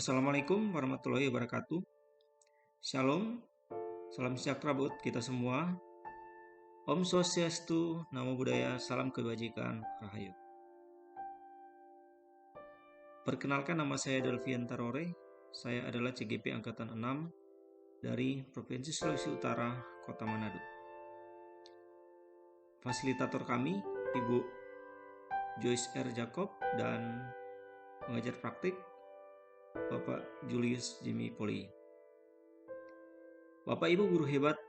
Assalamualaikum warahmatullahi wabarakatuh. Shalom, salam sejahtera buat kita semua. Om Swastiastu, Namo Buddhaya, salam kebajikan, Rahayu. Perkenalkan, nama saya Delvian Tarore. Saya adalah CGP Angkatan 6 dari Provinsi Sulawesi Utara, Kota Manado. Fasilitator kami, Ibu Joyce R. Jacob, dan pengajar praktik Bapak Julius Jimmy Poli. Bapak Ibu guru hebat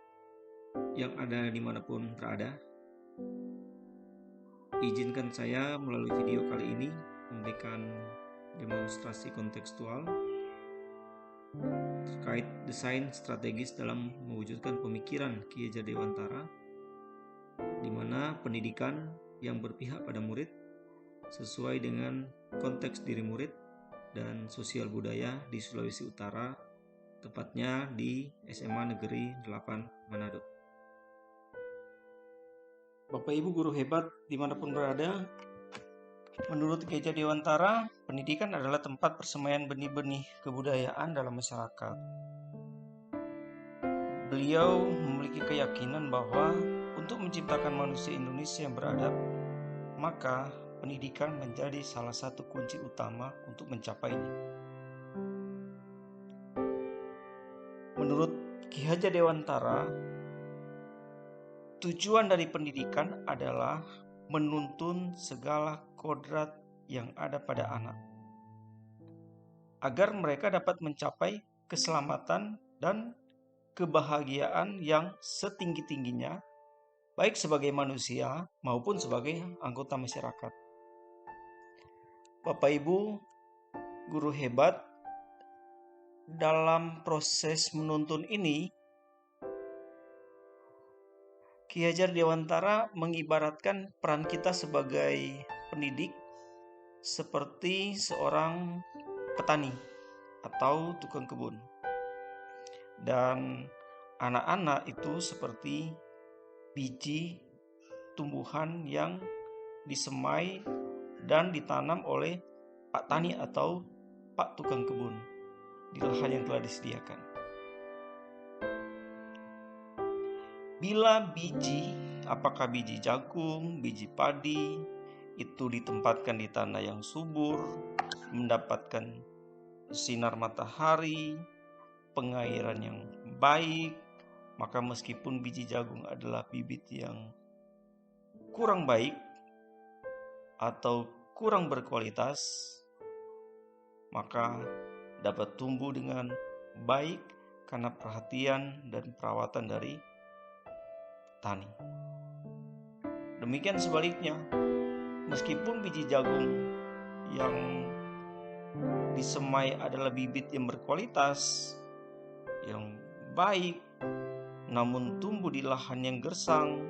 yang ada dimanapun berada, izinkan saya melalui video kali ini memberikan demonstrasi kontekstual terkait desain strategis dalam mewujudkan pemikiran Ki Hajar Dewantara, di mana pendidikan yang berpihak pada murid sesuai dengan konteks diri murid dan sosial budaya di Sulawesi Utara, tepatnya di SMA Negeri 8 Manado. Bapak Ibu guru hebat dimanapun berada, menurut Ki Hajar Dewantara, pendidikan adalah tempat persemaian benih-benih kebudayaan dalam masyarakat. Beliau memiliki keyakinan bahwa untuk menciptakan manusia Indonesia yang beradab, maka pendidikan menjadi salah satu kunci utama untuk mencapainya. Menurut Ki Hajar Dewantara, tujuan dari pendidikan adalah menuntun segala kodrat yang ada pada anak, agar mereka dapat mencapai keselamatan dan kebahagiaan yang setinggi-tingginya, baik sebagai manusia maupun sebagai anggota masyarakat. Bapak Ibu guru hebat, dalam proses menuntun ini, Ki Hajar Dewantara mengibaratkan peran kita sebagai pendidik seperti seorang petani atau tukang kebun. Dan anak-anak itu seperti biji tumbuhan yang disemai dan ditanam oleh Pak Tani atau Pak Tukang Kebun di lahan yang telah disediakan. Bila biji, apakah biji jagung, biji padi, itu ditempatkan di tanah yang subur, mendapatkan sinar matahari, pengairan yang baik, maka meskipun biji jagung adalah bibit yang kurang baik atau kurang berkualitas, maka dapat tumbuh dengan baik karena perhatian dan perawatan dari tani. Demikian sebaliknya, meskipun biji jagung yang disemai adalah bibit yang berkualitas, yang baik, namun tumbuh di lahan yang gersang,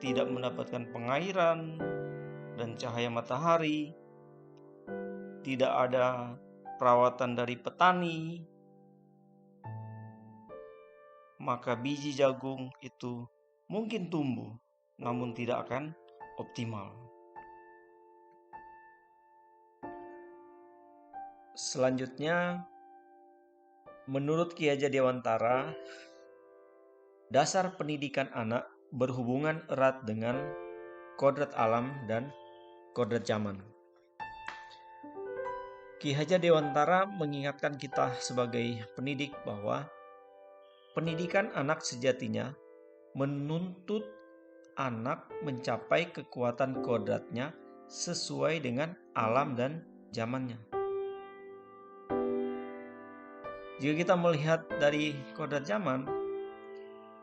tidak mendapatkan pengairan dan cahaya matahari, tidak ada perawatan dari petani, maka biji jagung itu mungkin tumbuh, namun tidak akan optimal. Selanjutnya, menurut Ki Hajar Dewantara, dasar pendidikan anak berhubungan erat dengan kodrat alam dan kodrat zaman. Ki Hajar Dewantara mengingatkan kita sebagai pendidik bahwa pendidikan anak sejatinya menuntut anak mencapai kekuatan kodratnya sesuai dengan alam dan zamannya. Jika kita melihat dari kodrat zaman,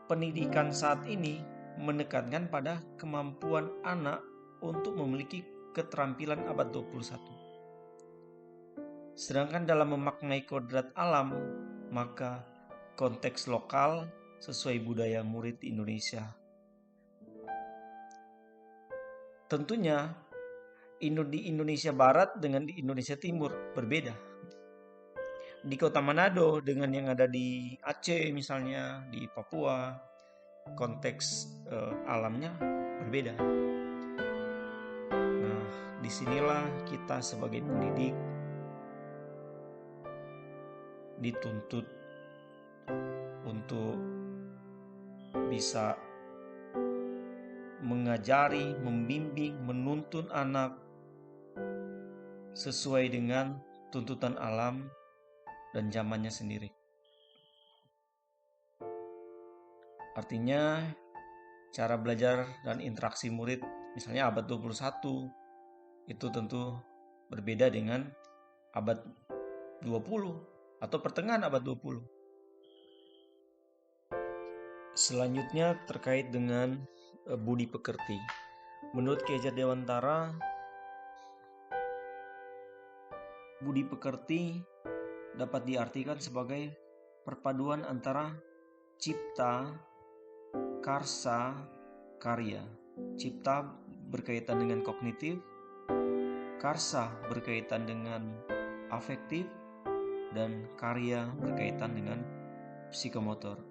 pendidikan saat ini menekankan pada kemampuan anak untuk memiliki keterampilan abad 21. Sedangkan dalam memaknai kodrat alam, maka konteks lokal sesuai budaya murid di Indonesia. Tentunya di Indonesia Barat dengan di Indonesia Timur berbeda. Di Kota Manado dengan yang ada di Aceh misalnya, di Papua, konteks alamnya berbeda. Nah, disinilah kita sebagai pendidik dituntut untuk bisa mengajari, membimbing, menuntun anak sesuai dengan tuntutan alam dan zamannya sendiri. Artinya cara belajar dan interaksi murid misalnya abad 21 itu tentu berbeda dengan abad 20 atau pertengahan abad 20. Selanjutnya terkait dengan budi pekerti. Menurut Ki Hajar Dewantara, budi pekerti dapat diartikan sebagai perpaduan antara cipta, karsa, karya. Cipta berkaitan dengan kognitif, karsa berkaitan dengan afektif, dan karya berkaitan dengan psikomotor.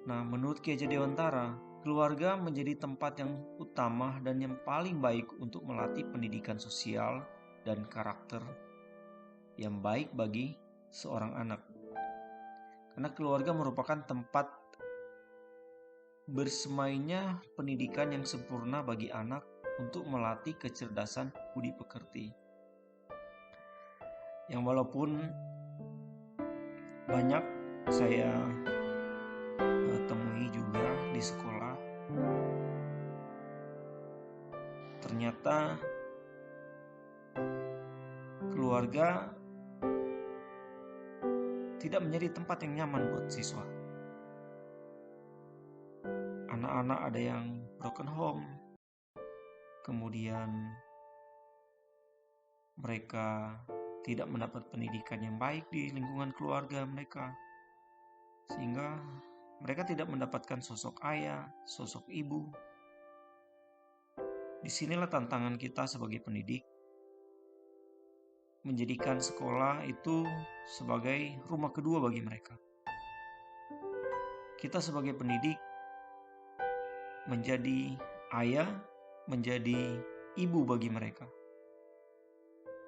Nah, menurut Ki Hajar Dewantara, keluarga menjadi tempat yang utama dan yang paling baik untuk melatih pendidikan sosial dan karakter yang baik bagi seorang anak. Karena keluarga merupakan tempat bersemainya pendidikan yang sempurna bagi anak untuk melatih kecerdasan budi pekerti. Yang walaupun banyak saya temui juga di sekolah, ternyata keluarga tidak menjadi tempat yang nyaman buat siswa. Anak-anak ada yang broken home, kemudian mereka tidak mendapat pendidikan yang baik di lingkungan keluarga mereka, sehingga mereka tidak mendapatkan sosok ayah, sosok ibu. Disinilah tantangan kita sebagai pendidik, menjadikan sekolah itu sebagai rumah kedua bagi mereka. Kita sebagai pendidik menjadi ayah, menjadi ibu bagi mereka.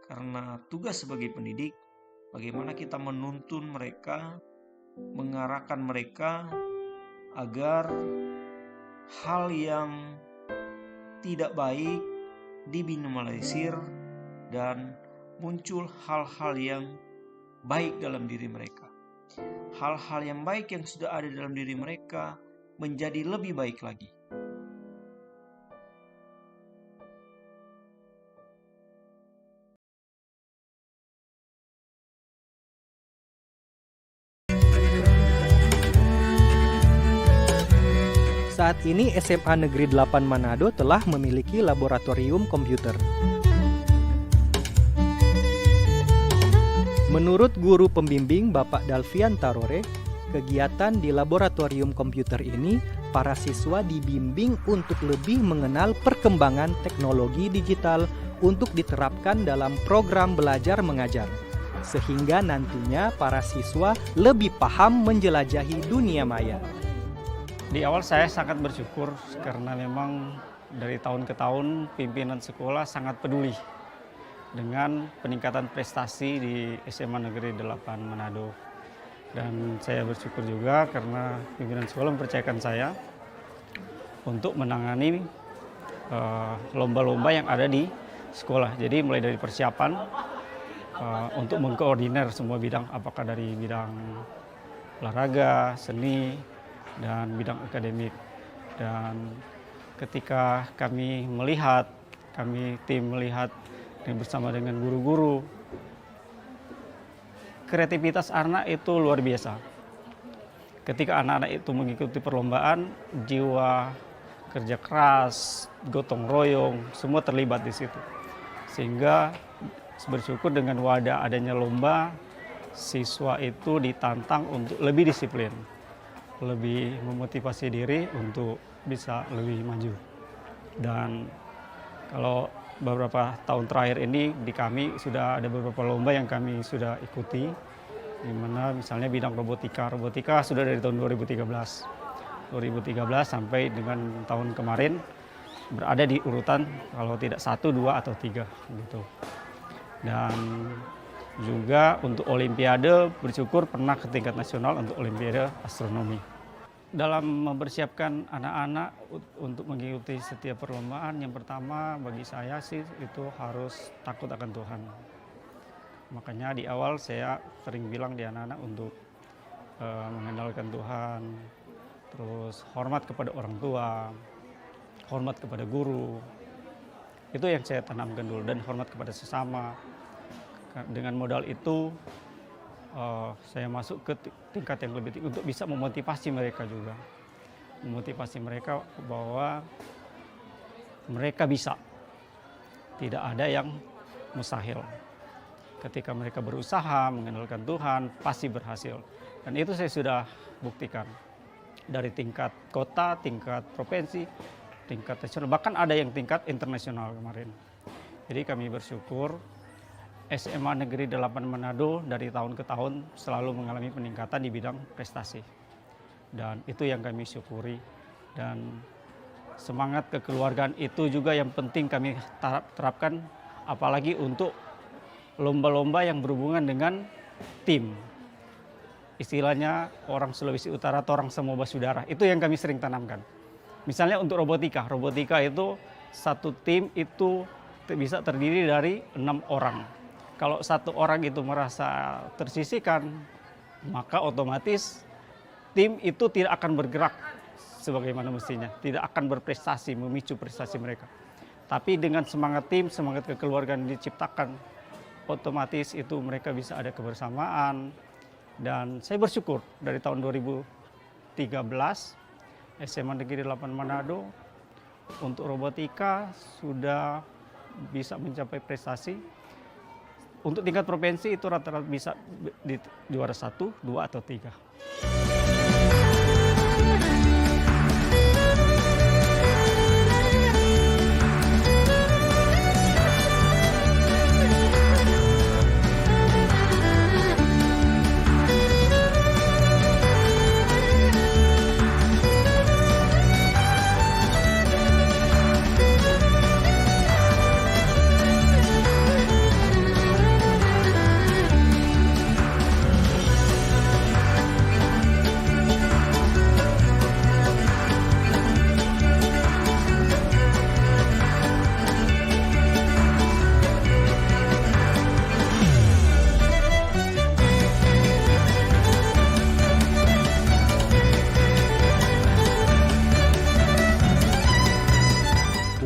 Karena tugas sebagai pendidik, bagaimana kita menuntun mereka, mengarahkan mereka agar hal yang tidak baik diminimalisir dan muncul hal-hal yang baik dalam diri mereka. Hal-hal yang baik yang sudah ada dalam diri mereka menjadi lebih baik lagi. Saat ini SMA Negeri 8 Manado telah memiliki laboratorium komputer. Menurut guru pembimbing Bapak Dalvian Tarore, kegiatan di laboratorium komputer ini para siswa dibimbing untuk lebih mengenal perkembangan teknologi digital untuk diterapkan dalam program belajar mengajar, sehingga nantinya para siswa lebih paham menjelajahi dunia maya. Di awal saya sangat bersyukur karena memang dari tahun ke tahun pimpinan sekolah sangat peduli dengan peningkatan prestasi di SMA Negeri 8 Manado. Dan saya bersyukur juga karena pimpinan sekolah mempercayakan saya untuk menangani lomba-lomba yang ada di sekolah. Jadi mulai dari persiapan untuk mengkoordinir semua bidang, apakah dari bidang olahraga, seni, dan bidang akademik. Dan ketika kami tim melihat bersama dengan guru-guru, kreativitas anak itu luar biasa. Ketika anak-anak itu mengikuti perlombaan, jiwa kerja keras, gotong royong, semua terlibat di situ. Sehingga bersyukur dengan wadah adanya lomba, siswa itu ditantang untuk lebih disiplin, lebih memotivasi diri untuk bisa lebih maju. Dan kalau beberapa tahun terakhir ini di kami sudah ada beberapa lomba yang kami sudah ikuti, di mana misalnya bidang robotika sudah dari tahun 2013 sampai dengan tahun kemarin berada di urutan kalau tidak 1, 2, atau 3 gitu. Dan Juga untuk Olimpiade bersyukur pernah ke tingkat nasional untuk Olimpiade Astronomi. Dalam mempersiapkan anak-anak untuk mengikuti setiap perlombaan, yang pertama bagi saya sih itu harus takut akan Tuhan. Makanya di awal saya sering bilang di anak-anak untuk mengandalkan Tuhan, terus hormat kepada orang tua, hormat kepada guru. Itu yang saya tanamkan dulu, dan hormat kepada sesama. Dengan modal itu saya masuk ke tingkat yang lebih tinggi untuk bisa memotivasi mereka juga. Memotivasi mereka bahwa mereka bisa. Tidak ada yang mustahil. Ketika mereka berusaha mengandalkan Tuhan, pasti berhasil. Dan itu saya sudah buktikan. Dari tingkat kota, tingkat provinsi, tingkat nasional, bahkan ada yang tingkat internasional kemarin. Jadi kami bersyukur SMA Negeri 8 Manado dari tahun ke tahun selalu mengalami peningkatan di bidang prestasi. Dan itu yang kami syukuri. Dan semangat kekeluargaan itu juga yang penting kami terapkan, apalagi untuk lomba-lomba yang berhubungan dengan tim. Istilahnya orang Sulawesi Utara atau orang semua basudara, itu yang kami sering tanamkan. Misalnya untuk robotika itu satu tim itu bisa terdiri dari 6 orang. Kalau satu orang itu merasa tersisihkan, maka otomatis tim itu tidak akan bergerak sebagaimana mestinya, tidak akan berprestasi, memicu prestasi mereka. Tapi dengan semangat tim, semangat kekeluargaan diciptakan, otomatis itu mereka bisa ada kebersamaan. Dan saya bersyukur dari tahun 2013 SMA Negeri 8 Manado untuk robotika sudah bisa mencapai prestasi. Untuk tingkat provinsi itu rata-rata bisa di juara 1, 2, atau 3.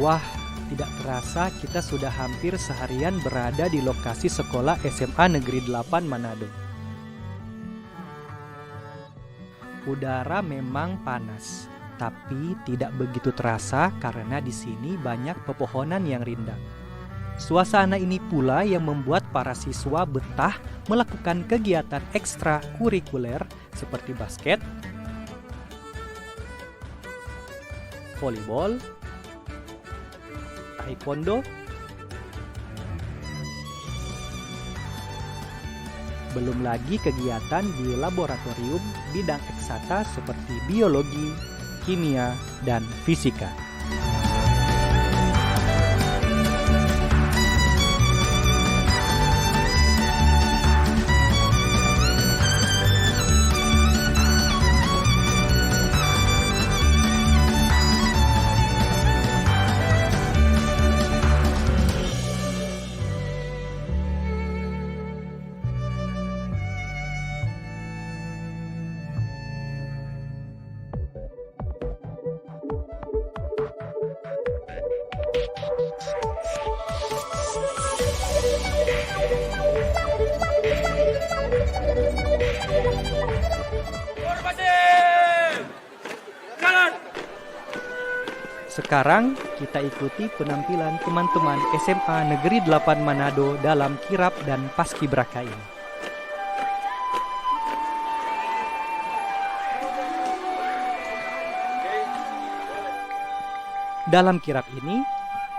Wah, tidak terasa kita sudah hampir seharian berada di lokasi sekolah SMA Negeri 8 Manado. Udara memang panas, tapi tidak begitu terasa karena di sini banyak pepohonan yang rindang. Suasana ini pula yang membuat para siswa betah melakukan kegiatan ekstrakurikuler seperti basket, volleyball, taekwondo, belum lagi kegiatan di laboratorium bidang eksata seperti biologi, kimia, dan fisika. Sekarang kita ikuti penampilan teman-teman SMA Negeri 8 Manado dalam kirap dan paskibraka ini. Dalam kirap ini,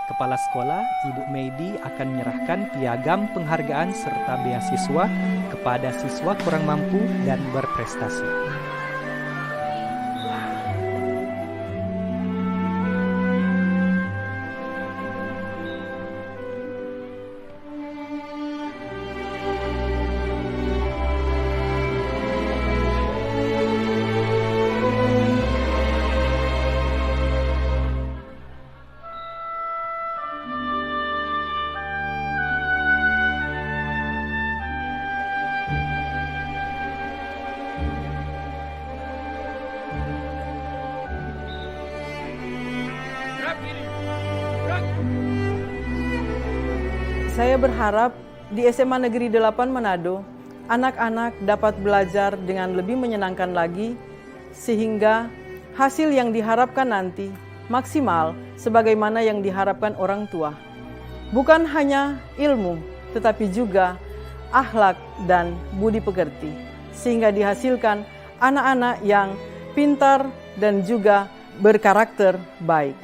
Kepala Sekolah Ibu Meidi akan menyerahkan piagam penghargaan serta beasiswa kepada siswa kurang mampu dan berprestasi. Saya berharap di SMA Negeri 8 Manado, anak-anak dapat belajar dengan lebih menyenangkan lagi, sehingga hasil yang diharapkan nanti maksimal sebagaimana yang diharapkan orang tua. Bukan hanya ilmu, tetapi juga akhlak dan budi pekerti, sehingga dihasilkan anak-anak yang pintar dan juga berkarakter baik.